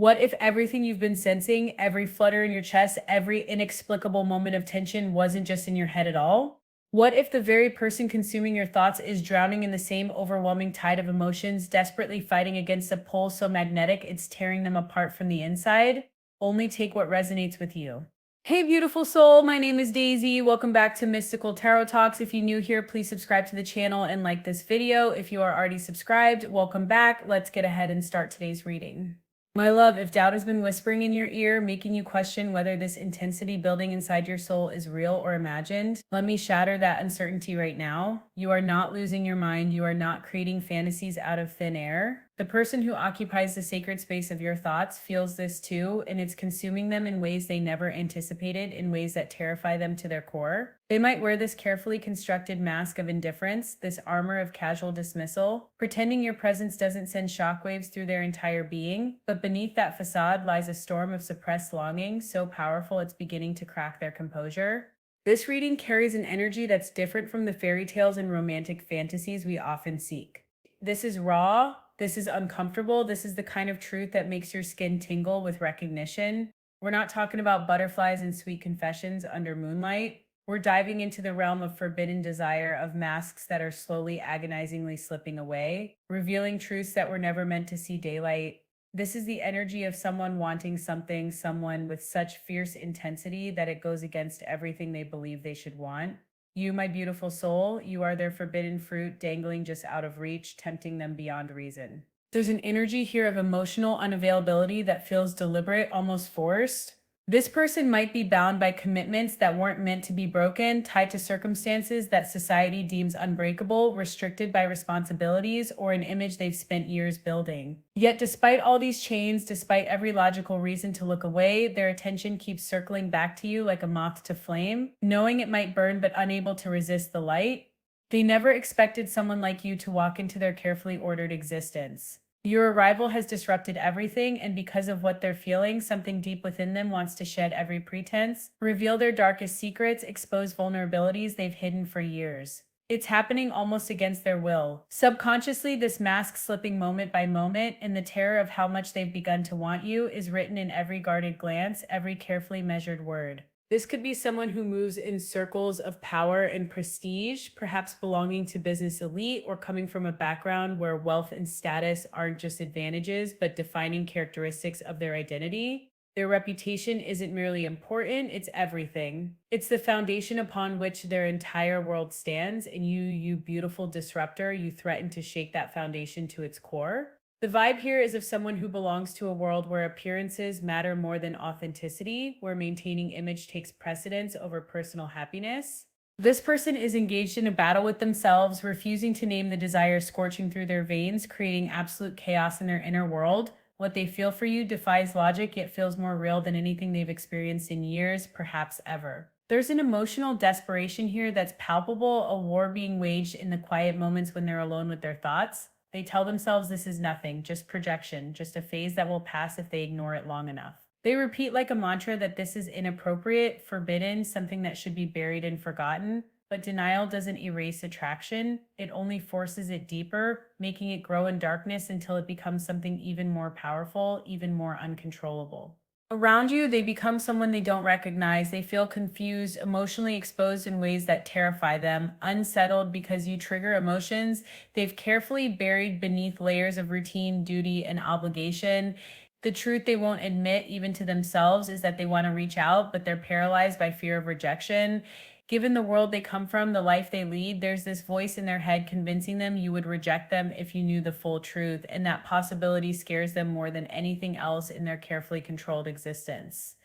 What if everything you've been sensing, every flutter in your chest, every inexplicable moment of tension wasn't just in your head at all? What if the very person consuming your thoughts is drowning in the same overwhelming tide of emotions, desperately fighting against a pull so magnetic it's tearing them apart from the inside? Only take what resonates with you. Hey, beautiful soul, my name is Daisy. Welcome back to Mystical Tarot Talks. If you're new here, please subscribe to the channel and like this video. If you are already subscribed, welcome back. Let's get ahead and start today's reading. My love, if doubt has been whispering in your ear, making you question whether this intensity building inside your soul is real or imagined, let me shatter that uncertainty right now. You are not losing your mind. You are not creating fantasies out of thin air. The person who occupies the sacred space of your thoughts feels this too, and it's consuming them in ways they never anticipated, in ways that terrify them to their core. They might wear this carefully constructed mask of indifference, this armor of casual dismissal, pretending your presence doesn't send shockwaves through their entire being, but beneath that facade lies a storm of suppressed longing so powerful it's beginning to crack their composure. This reading carries an energy that's different from the fairy tales and romantic fantasies we often seek. This is raw, this is uncomfortable, this is the kind of truth that makes your skin tingle with recognition. We're not talking about butterflies and sweet confessions under moonlight. We're diving into the realm of forbidden desire, of masks that are slowly, agonizingly slipping away, revealing truths that were never meant to see daylight. This is the energy of someone wanting something, someone with such fierce intensity that it goes against everything they believe they should want. You, my beautiful soul, you are their forbidden fruit dangling just out of reach, tempting them beyond reason. There's an energy here of emotional unavailability that feels deliberate, almost forced. This person might be bound by commitments that weren't meant to be broken, tied to circumstances that society deems unbreakable, restricted by responsibilities, or an image they've spent years building. Yet, despite all these chains, despite every logical reason to look away, their attention keeps circling back to you like a moth to flame, knowing it might burn but unable to resist the light. They never expected someone like you to walk into their carefully ordered existence. Your arrival has disrupted everything, and because of what they're feeling, something deep within them wants to shed every pretense, reveal their darkest secrets, expose vulnerabilities they've hidden for years. It's happening almost against their will. Subconsciously, this mask slipping moment by moment, and the terror of how much they've begun to want you is written in every guarded glance, every carefully measured word. This could be someone who moves in circles of power and prestige, perhaps belonging to business elite or coming from a background where wealth and status aren't just advantages, but defining characteristics of their identity. Their reputation isn't merely important, it's everything. It's the foundation upon which their entire world stands, and you beautiful disruptor, you threaten to shake that foundation to its core. The vibe here is of someone who belongs to a world where appearances matter more than authenticity, where maintaining image takes precedence over personal happiness. This person is engaged in a battle with themselves, refusing to name the desire scorching through their veins, creating absolute chaos in their inner world. What they feel for you defies logic, yet feels more real than anything they've experienced in years, perhaps ever. There's an emotional desperation here that's palpable, a war being waged in the quiet moments when they're alone with their thoughts. They tell themselves this is nothing, just projection, just a phase that will pass if they ignore it long enough. They repeat like a mantra that this is inappropriate, forbidden, something that should be buried and forgotten. But denial doesn't erase attraction, it only forces it deeper, making it grow in darkness until it becomes something even more powerful, even more uncontrollable. Around you, they become someone they don't recognize. They feel confused, emotionally exposed in ways that terrify them, unsettled because you trigger emotions they've carefully buried beneath layers of routine, duty, and obligation. The truth they won't admit, even to themselves, is that they want to reach out, but they're paralyzed by fear of rejection. Given the world they come from, the life they lead, there's this voice in their head convincing them you would reject them if you knew the full truth, and that possibility scares them more than anything else in their carefully controlled existence.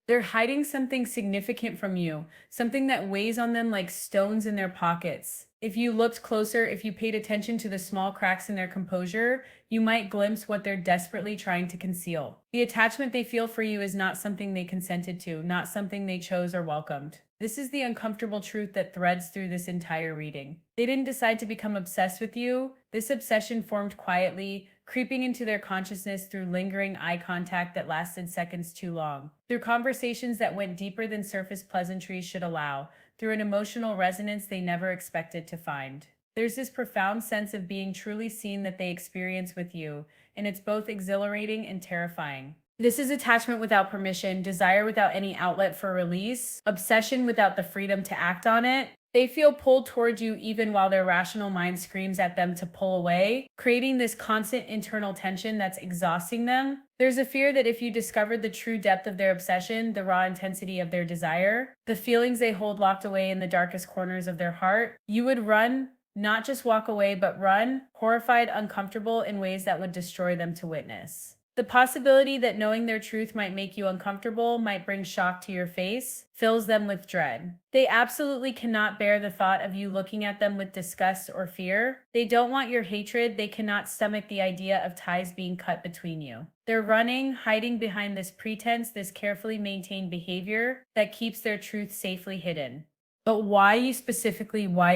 They're hiding something significant from you, something that weighs on them like stones in their pockets. If you looked closer, if you paid attention to the small cracks in their composure, you might glimpse what they're desperately trying to conceal. The attachment they feel for you is not something they consented to, not something they chose or welcomed. This is the uncomfortable truth that threads through this entire reading. They didn't decide to become obsessed with you. This obsession formed quietly, creeping into their consciousness through lingering eye contact that lasted seconds too long, through conversations that went deeper than surface pleasantries should allow, through an emotional resonance they never expected to find. There's this profound sense of being truly seen that they experience with you, and it's both exhilarating and terrifying. This is attachment without permission, desire without any outlet for release, obsession without the freedom to act on it. They feel pulled toward you even while their rational mind screams at them to pull away, creating this constant internal tension that's exhausting them. There's a fear that if you discovered the true depth of their obsession, the raw intensity of their desire, the feelings they hold locked away in the darkest corners of their heart, you would run, not just walk away, but run, horrified, uncomfortable in ways that would destroy them to witness. The possibility that knowing their truth might make you uncomfortable, might bring shock to your face, fills them with dread. They absolutely cannot bear the thought of you looking at them with disgust or fear. They don't want your hatred. They cannot stomach the idea of ties being cut between you. They're running, hiding behind this pretense, this carefully maintained behavior that keeps their truth safely hidden. But why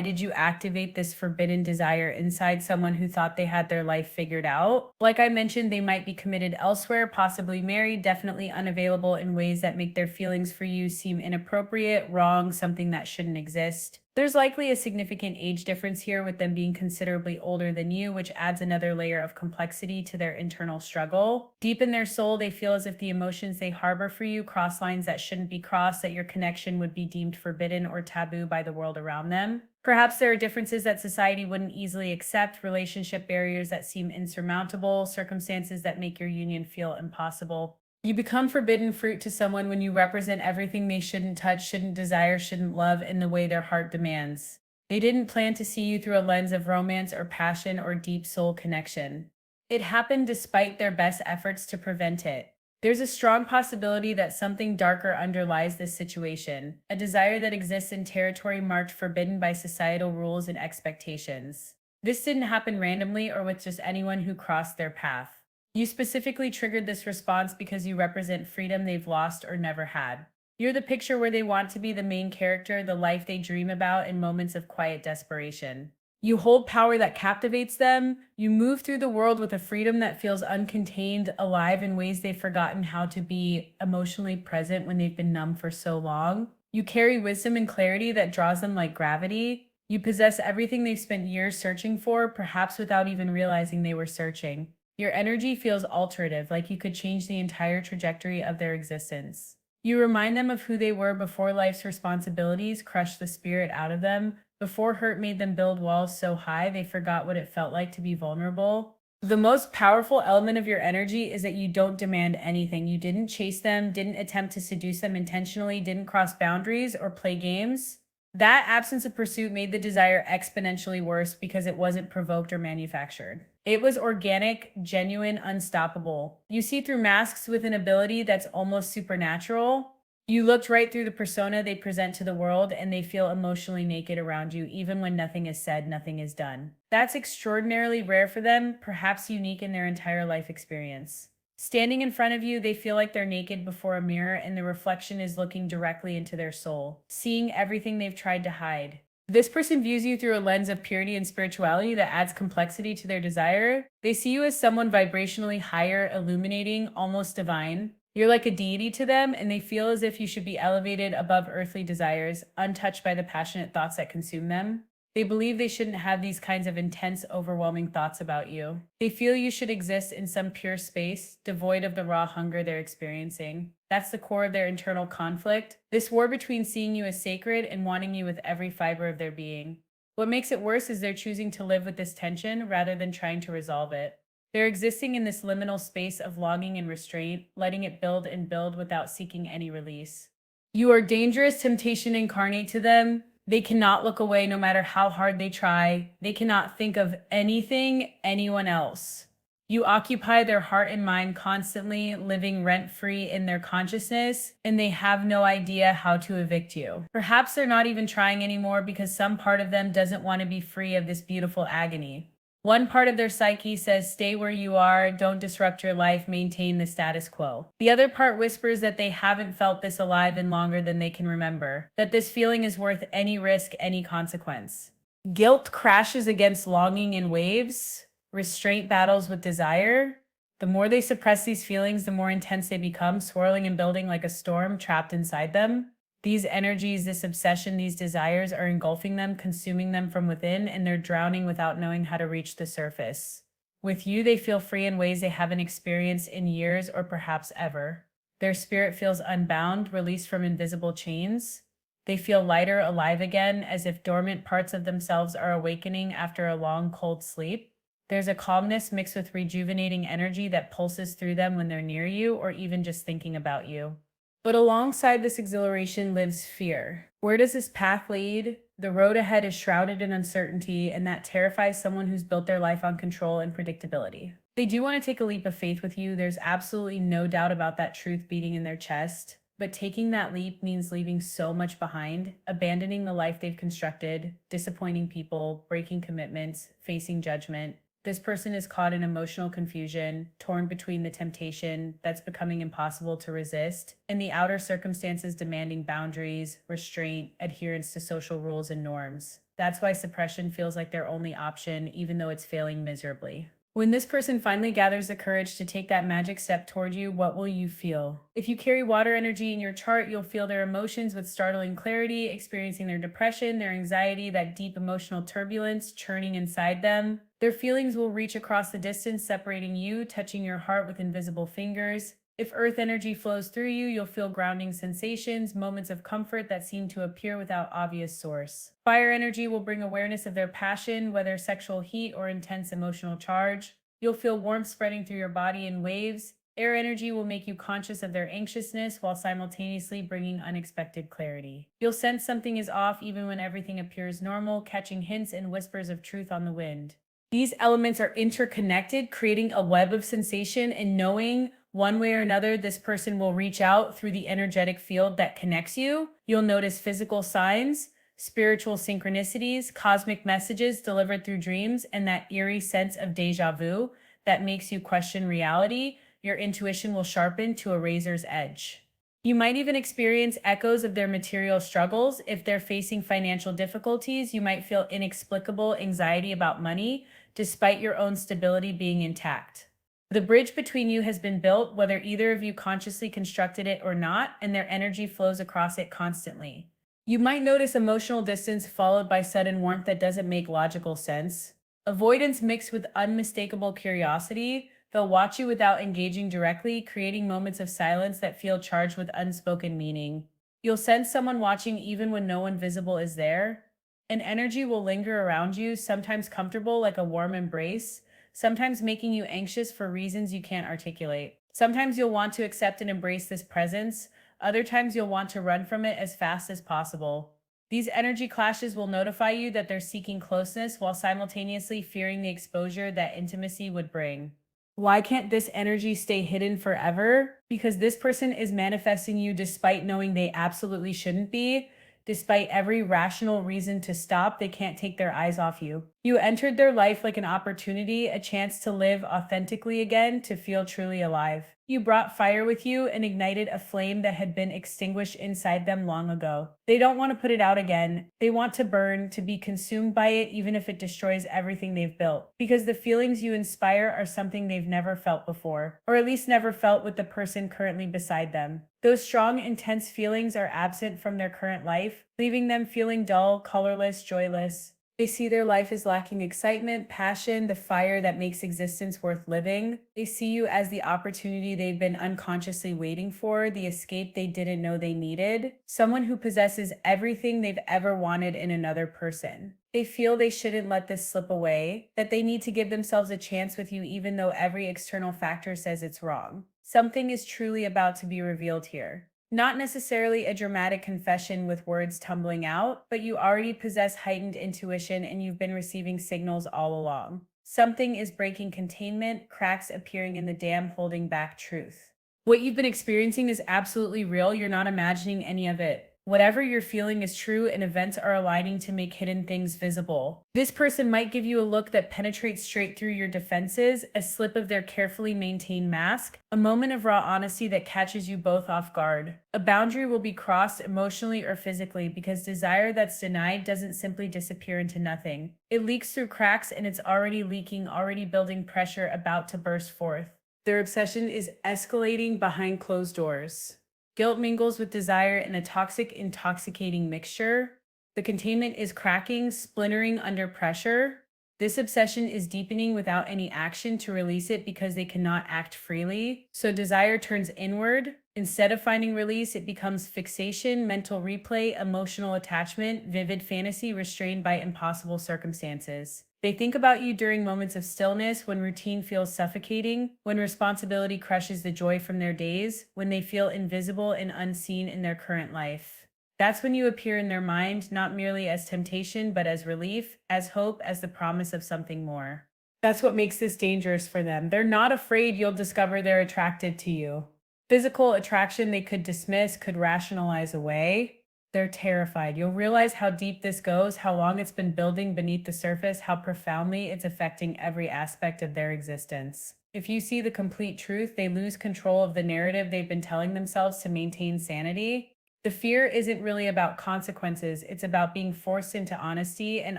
did you activate this forbidden desire inside someone who thought they had their life figured out? Like I mentioned, they might be committed elsewhere, possibly married, definitely unavailable in ways that make their feelings for you seem inappropriate, wrong, something that shouldn't exist. There's likely a significant age difference here, with them being considerably older than you, which adds another layer of complexity to their internal struggle. Deep in their soul, they feel as if the emotions they harbor for you cross lines that shouldn't be crossed, that your connection would be deemed forbidden or taboo by the world around them. Perhaps there are differences that society wouldn't easily accept, relationship barriers that seem insurmountable, circumstances that make your union feel impossible. You become forbidden fruit to someone when you represent everything they shouldn't touch, shouldn't desire, shouldn't love in the way their heart demands. They didn't plan to see you through a lens of romance or passion or deep soul connection. It happened despite their best efforts to prevent it. There's a strong possibility that something darker underlies this situation, a desire that exists in territory marked forbidden by societal rules and expectations. This didn't happen randomly or with just anyone who crossed their path. You specifically triggered this response because you represent freedom they've lost or never had. You're the picture where they want to be the main character, the life they dream about in moments of quiet desperation. You hold power that captivates them. You move through the world with a freedom that feels uncontained, alive in ways they've forgotten how to be emotionally present when they've been numb for so long. You carry wisdom and clarity that draws them like gravity. You possess everything they've spent years searching for, perhaps without even realizing they were searching. Your energy feels alterative, like you could change the entire trajectory of their existence. You remind them of who they were before life's responsibilities crushed the spirit out of them, before hurt made them build walls so high they forgot what it felt like to be vulnerable. The most powerful element of your energy is that you don't demand anything. You didn't chase them, didn't attempt to seduce them intentionally, didn't cross boundaries or play games. That absence of pursuit made the desire exponentially worse because it wasn't provoked or manufactured. It was organic, genuine, unstoppable. You see through masks with an ability that's almost supernatural. You looked right through the persona they present to the world, and they feel emotionally naked around you, even when nothing is said, nothing is done. That's extraordinarily rare for them, perhaps unique in their entire life experience. Standing in front of you, they feel like they're naked before a mirror, and the reflection is looking directly into their soul, seeing everything they've tried to hide. This person views you through a lens of purity and spirituality that adds complexity to their desire. They see you as someone vibrationally higher, illuminating, almost divine. You're like a deity to them, and they feel as if you should be elevated above earthly desires, untouched by the passionate thoughts that consume them. They believe they shouldn't have these kinds of intense, overwhelming thoughts about you. They feel you should exist in some pure space, devoid of the raw hunger they're experiencing. That's the core of their internal conflict, this war between seeing you as sacred and wanting you with every fiber of their being. What makes it worse is they're choosing to live with this tension rather than trying to resolve it. They're existing in this liminal space of longing and restraint, letting it build and build without seeking any release. You are dangerous temptation incarnate to them. They cannot look away no matter how hard they try. They cannot think of anyone else. You occupy their heart and mind constantly, living rent-free in their consciousness, and they have no idea how to evict you. Perhaps they're not even trying anymore because some part of them doesn't want to be free of this beautiful agony. One part of their psyche says, stay where you are, don't disrupt your life, maintain the status quo. The other part whispers that they haven't felt this alive in longer than they can remember, that this feeling is worth any risk, any consequence. Guilt crashes against longing in waves, restraint battles with desire. The more they suppress these feelings, the more intense they become, swirling and building like a storm trapped inside them. These energies, this obsession, these desires are engulfing them, consuming them from within, and they're drowning without knowing how to reach the surface. With you, they feel free in ways they haven't experienced in years or perhaps ever. Their spirit feels unbound, released from invisible chains. They feel lighter, alive again, as if dormant parts of themselves are awakening after a long, cold sleep. There's a calmness mixed with rejuvenating energy that pulses through them when they're near you or even just thinking about you. But alongside this exhilaration lives fear. Where does this path lead? The road ahead is shrouded in uncertainty, and that terrifies someone who's built their life on control and predictability. They do want to take a leap of faith with you. There's absolutely no doubt about that truth beating in their chest. But taking that leap means leaving so much behind, abandoning the life they've constructed, disappointing people, breaking commitments, facing judgment. This person is caught in emotional confusion, torn between the temptation that's becoming impossible to resist and the outer circumstances demanding boundaries, restraint, adherence to social rules and norms. That's why suppression feels like their only option, even though it's failing miserably. When this person finally gathers the courage to take that magic step toward you, what will you feel? If you carry water energy in your chart, you'll feel their emotions with startling clarity, experiencing their depression, their anxiety, that deep emotional turbulence churning inside them. Their feelings will reach across the distance, separating you, touching your heart with invisible fingers. If earth energy flows through you, you'll feel grounding sensations, moments of comfort that seem to appear without obvious source. Fire energy will bring awareness of their passion, whether sexual heat or intense emotional charge. You'll feel warmth spreading through your body in waves. Air energy will make you conscious of their anxiousness while simultaneously bringing unexpected clarity. You'll sense something is off even when everything appears normal, catching hints and whispers of truth on the wind. These elements are interconnected, creating a web of sensation, and knowing one way or another this person will reach out through the energetic field that connects you. You'll notice physical signs, spiritual synchronicities, cosmic messages delivered through dreams, and that eerie sense of deja vu that makes you question reality. Your intuition will sharpen to a razor's edge. You might even experience echoes of their material struggles. If they're facing financial difficulties, you might feel inexplicable anxiety about money, despite your own stability being intact. The bridge between you has been built, whether either of you consciously constructed it or not, and their energy flows across it constantly. You might notice emotional distance followed by sudden warmth that doesn't make logical sense. Avoidance mixed with unmistakable curiosity. They'll watch you without engaging directly, creating moments of silence that feel charged with unspoken meaning. You'll sense someone watching even when no one visible is there. An energy will linger around you, sometimes comfortable like a warm embrace, sometimes making you anxious for reasons you can't articulate. Sometimes you'll want to accept and embrace this presence, other times you'll want to run from it as fast as possible. These energy clashes will notify you that they're seeking closeness while simultaneously fearing the exposure that intimacy would bring. Why can't this energy stay hidden forever? Because this person is manifesting you despite knowing they absolutely shouldn't be. Despite every rational reason to stop, they can't take their eyes off you. You entered their life like an opportunity, a chance to live authentically again, to feel truly alive. You brought fire with you and ignited a flame that had been extinguished inside them long ago. They don't want to put it out again. They want to burn, to be consumed by it, even if it destroys everything they've built. Because the feelings you inspire are something they've never felt before, or at least never felt with the person currently beside them. Those strong, intense feelings are absent from their current life, leaving them feeling dull, colorless, joyless. They see their life as lacking excitement, passion, the fire that makes existence worth living. They see you as the opportunity they've been unconsciously waiting for, the escape they didn't know they needed, someone who possesses everything they've ever wanted in another person. They feel they shouldn't let this slip away, that they need to give themselves a chance with you even though every external factor says it's wrong. Something is truly about to be revealed here. Not necessarily a dramatic confession with words tumbling out, but you already possess heightened intuition and you've been receiving signals all along. Something is breaking containment, cracks appearing in the dam holding back truth. What you've been experiencing is absolutely real. You're not imagining any of it. Whatever you're feeling is true, and events are aligning to make hidden things visible. This person might give you a look that penetrates straight through your defenses, a slip of their carefully maintained mask, a moment of raw honesty that catches you both off guard. A boundary will be crossed emotionally or physically because desire that's denied doesn't simply disappear into nothing. It leaks through cracks and it's already leaking, already building pressure about to burst forth. Their obsession is escalating behind closed doors. Guilt mingles with desire in a toxic, intoxicating mixture. The containment is cracking, splintering under pressure. This obsession is deepening without any action to release it because they cannot act freely. So desire turns inward. Instead of finding release, it becomes fixation, mental replay, emotional attachment, vivid fantasy restrained by impossible circumstances. They think about you during moments of stillness, when routine feels suffocating, when responsibility crushes the joy from their days, when they feel invisible and unseen in their current life. That's when you appear in their mind, not merely as temptation, but as relief, as hope, as the promise of something more. That's what makes this dangerous for them. They're not afraid you'll discover they're attracted to you. Physical attraction they could dismiss, could rationalize away. They're terrified. You'll realize how deep this goes, how long it's been building beneath the surface, how profoundly it's affecting every aspect of their existence. If you see the complete truth, they lose control of the narrative they've been telling themselves to maintain sanity. The fear isn't really about consequences, it's about being forced into honesty, and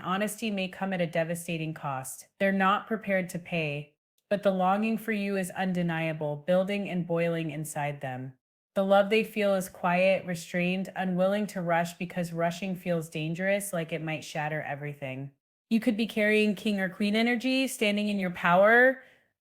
honesty may come at a devastating cost. They're not prepared to pay, but the longing for you is undeniable, building and boiling inside them. The love they feel is quiet, restrained, unwilling to rush because rushing feels dangerous, like it might shatter everything. You could be carrying king or queen energy, standing in your power.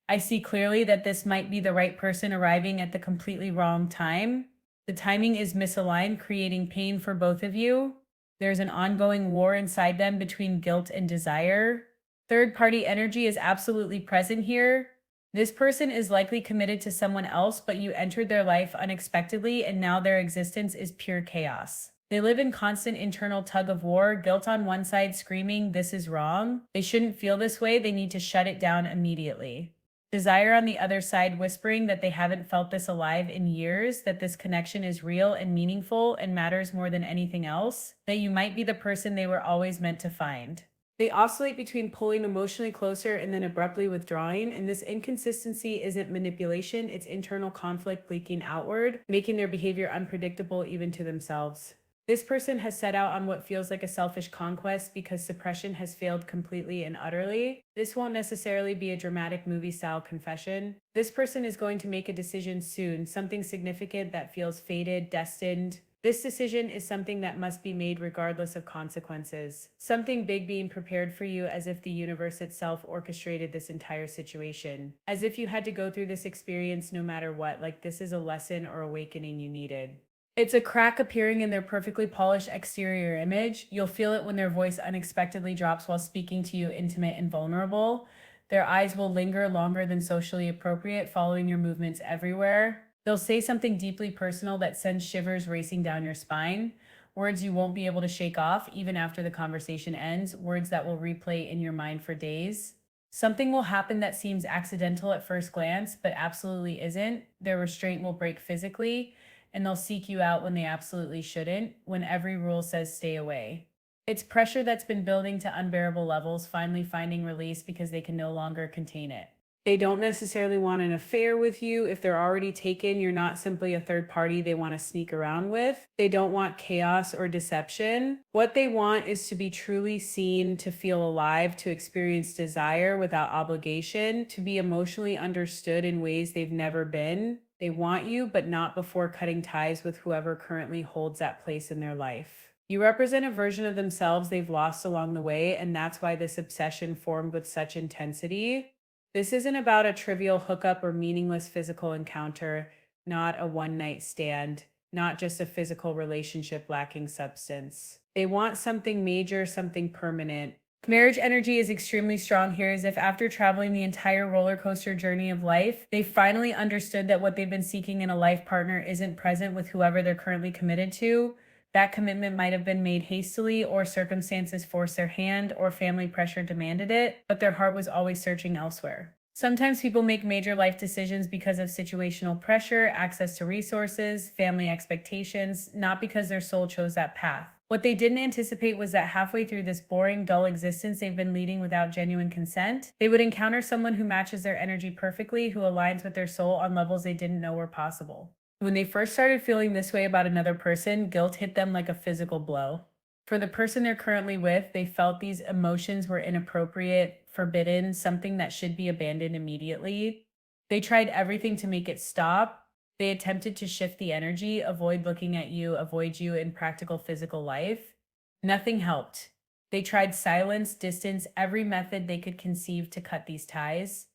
I see clearly that this might be the right person arriving at the completely wrong time. The timing is misaligned, creating pain for both of you. There's an ongoing war inside them between guilt and desire. Third party energy is absolutely present here. This person is likely committed to someone else, but you entered their life unexpectedly, and now their existence is pure chaos. They live in constant internal tug of war, guilt on one side screaming, "This is wrong." They shouldn't feel this way, they need to shut it down immediately. Desire on the other side whispering that they haven't felt this alive in years, that this connection is real and meaningful and matters more than anything else, that you might be the person they were always meant to find. They oscillate between pulling emotionally closer and then abruptly withdrawing, and this inconsistency isn't manipulation, it's internal conflict leaking outward, making their behavior unpredictable even to themselves. This person has set out on what feels like a selfish conquest because suppression has failed completely and utterly. This won't necessarily be a dramatic movie style confession. This person is going to make a decision soon, something significant that feels fated, destined. This decision is something that must be made regardless of consequences. Something big being prepared for you, as if the universe itself orchestrated this entire situation. As if you had to go through this experience no matter what, like this is a lesson or awakening you needed. It's a crack appearing in their perfectly polished exterior image. You'll feel it when their voice unexpectedly drops while speaking to you, intimate and vulnerable. Their eyes will linger longer than socially appropriate, following your movements everywhere. They'll say something deeply personal that sends shivers racing down your spine. Words you won't be able to shake off even after the conversation ends, words that will replay in your mind for days. Something will happen that seems accidental at first glance, but absolutely isn't. Their restraint will break physically, and they'll seek you out when they absolutely shouldn't, when every rule says stay away. It's pressure that's been building to unbearable levels, finally finding release because they can no longer contain it. They don't necessarily want an affair with you. If they're already taken, you're not simply a third party they want to sneak around with. They don't want chaos or deception. What they want is to be truly seen, to feel alive, to experience desire without obligation, to be emotionally understood in ways they've never been. They want you, but not before cutting ties with whoever currently holds that place in their life. You represent a version of themselves they've lost along the way, and that's why this obsession formed with such intensity. This isn't about a trivial hookup or meaningless physical encounter, not a one night stand, not just a physical relationship lacking substance. They want something major, something permanent. Marriage energy is extremely strong here, as if after traveling the entire roller coaster journey of life, they finally understood that what they've been seeking in a life partner isn't present with whoever they're currently committed to. That commitment might have been made hastily, or circumstances forced their hand, or family pressure demanded it, but their heart was always searching elsewhere. Sometimes people make major life decisions because of situational pressure, access to resources, family expectations, not because their soul chose that path. What they didn't anticipate was that halfway through this boring, dull existence they've been leading without genuine consent, they would encounter someone who matches their energy perfectly, who aligns with their soul on levels they didn't know were possible. When they first started feeling this way about another person, guilt hit them like a physical blow. For the person they're currently with, they felt these emotions were inappropriate, forbidden, something that should be abandoned immediately. They tried everything to make it stop. They attempted to shift the energy, avoid looking at you, avoid you in practical physical life. Nothing helped. They tried silence, distance, every method they could conceive to cut these ties.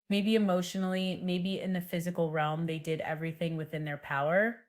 Maybe emotionally, maybe in the physical realm, they did everything within their power.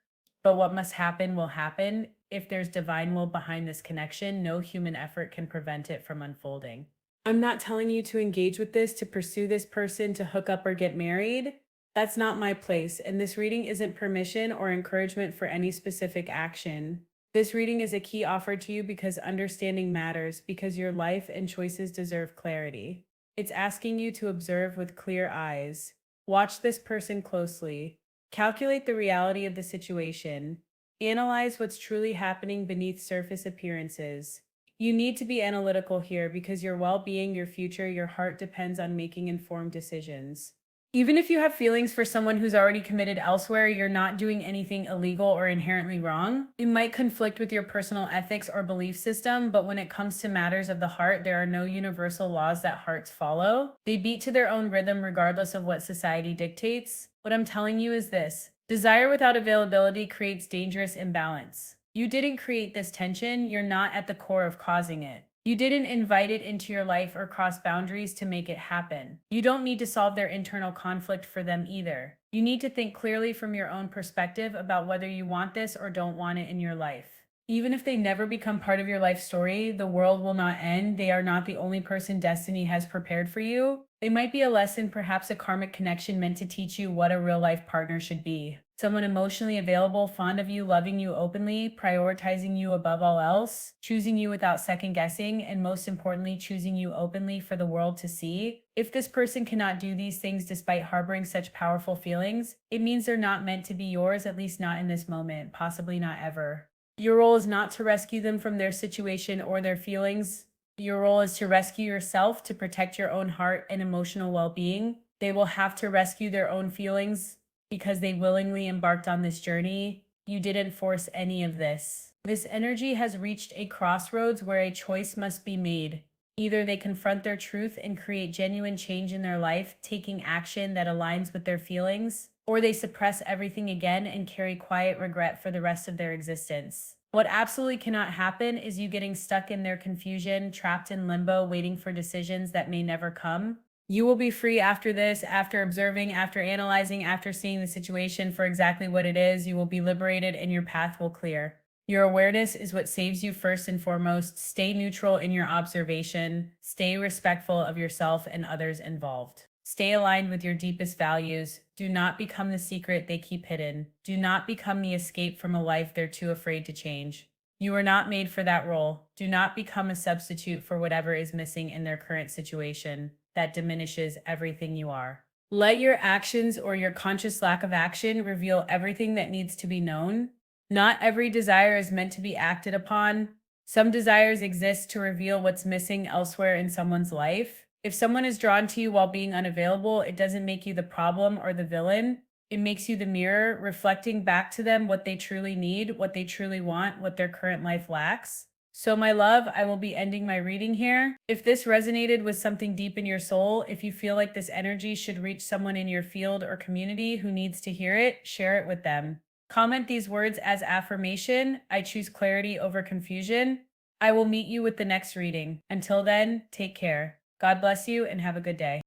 But what must happen will happen. If there's divine will behind this connection, no human effort can prevent it from unfolding. I'm not telling you to engage with this, to pursue this person, to hook up or get married. That's not my place. And this reading isn't permission or encouragement for any specific action. This reading is a key offered to you because understanding matters, because your life and choices deserve clarity. It's asking you to observe with clear eyes. Watch this person closely. Calculate the reality of the situation. Analyze what's truly happening beneath surface appearances. You need to be analytical here because your well being, your future, your heart depends on making informed decisions. Even if you have feelings for someone who's already committed elsewhere, you're not doing anything illegal or inherently wrong. It might conflict with your personal ethics or belief system, but when it comes to matters of the heart, there are no universal laws that hearts follow. They beat to their own rhythm regardless of what society dictates. What I'm telling you is this: desire without availability creates dangerous imbalance. You didn't create this tension, you're not at the core of causing it. You didn't invite it into your life or cross boundaries to make it happen. You don't need to solve their internal conflict for them either. You need to think clearly from your own perspective about whether you want this or don't want it in your life. Even if they never become part of your life story, the world will not end. They are not the only person destiny has prepared for you. They might be a lesson, perhaps a karmic connection meant to teach you what a real life partner should be. Someone emotionally available, fond of you, loving you openly, prioritizing you above all else, choosing you without second guessing, and most importantly, choosing you openly for the world to see. If this person cannot do these things despite harboring such powerful feelings, it means they're not meant to be yours, at least not in this moment, possibly not ever. Your role is not to rescue them from their situation or their feelings. Your role is to rescue yourself, to protect your own heart and emotional well being. They will have to rescue their own feelings because they willingly embarked on this journey. You didn't force any of this. This energy has reached a crossroads where a choice must be made. Either they confront their truth and create genuine change in their life, taking action that aligns with their feelings, or they suppress everything again and carry quiet regret for the rest of their existence. What absolutely cannot happen is you getting stuck in their confusion, trapped in limbo, waiting for decisions that may never come. You will be free after this, after observing, after analyzing, after seeing the situation for exactly what it is. You will be liberated and your path will clear. Your awareness is what saves you first and foremost. Stay neutral in your observation. Stay respectful of yourself and others involved. Stay aligned with your deepest values. Do not become the secret they keep hidden. Do not become the escape from a life they're too afraid to change. You are not made for that role. Do not become a substitute for whatever is missing in their current situation. That diminishes everything you are. Let your actions or your conscious lack of action reveal everything that needs to be known. Not every desire is meant to be acted upon. Some desires exist to reveal what's missing elsewhere in someone's life. If someone is drawn to you while being unavailable, it doesn't make you the problem or the villain. It makes you the mirror, reflecting back to them what they truly need, what they truly want, what their current life lacks. So, my love, I will be ending my reading here. If this resonated with something deep in your soul, if you feel like this energy should reach someone in your field or community who needs to hear it, share it with them. Comment these words as affirmation: I choose clarity over confusion. I will meet you with the next reading. Until then, take care. God bless you and have a good day.